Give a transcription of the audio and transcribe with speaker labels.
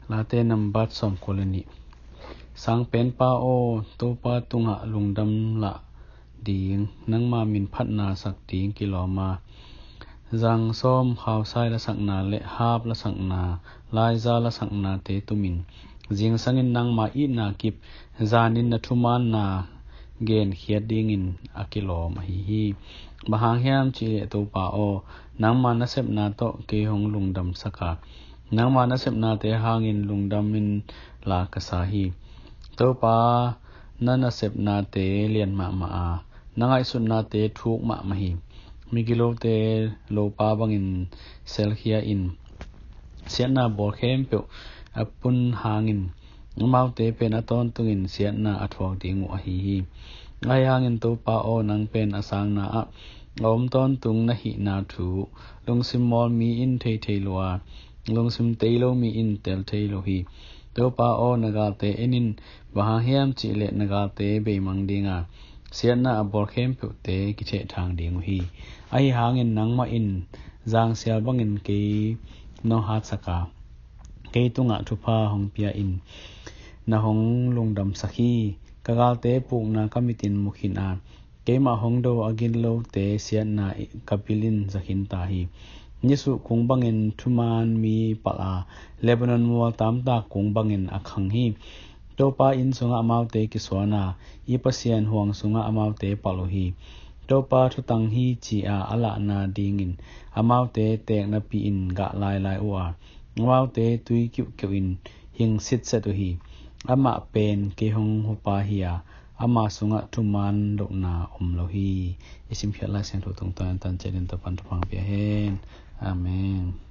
Speaker 1: late number som kolani sang pen pa o to pa tunga lungdam la ding nangma min phatna sak ding kiloma zang som khaw sai la sakna le hap la sakna lai za la sakna te tumin jing sangin nangma I na kip zanin na thuman na gen khiat ding in akilom hi bahang hiam chi to pa o nangma na sep na to ke hong lungdam saka nangma na sep na te hangin lungdam min la kasahi to pa na sep na te lian ma a nangai sun na te thuk ma hi migilo te lo pa bangin sel khia in siana bol khem pe apun hangin mau te pen aton tungin siana athok ding a hi ai hangin to pa o nang pen asang na a om ton tung na hi na thu lung sim mol mi in thei thei loa lung sim te lo mi in tel thei lo hi to pa o naga te enin baha hiam chi le naga te be mang dinga siana abol khem pe te ki che thang ding hi ai hangin nangma in jang sial bangin ke no hat saka ke tunga thupa hong pia in na hong lungdam sakhi kagal te puk na kamitin mukhin a ke ma hong do agin lo te siana kapilin zakhin ta hi nisu kung bangin thuman mi pala lebanon wal tam ta kung bangin akhang hi topa in sunga amaute kiswana ipasian huang sunga amaute palohi topa thutang hi chi a ala na dingin amaute tek na pi in ga lai lai wa amaute tui kyu kyu in hing sit set hi ama pen ke hong hopa hiya ama sunga thuman lokna omlohi isim phela sen tho tong tan chen to pan to pang pia hen amen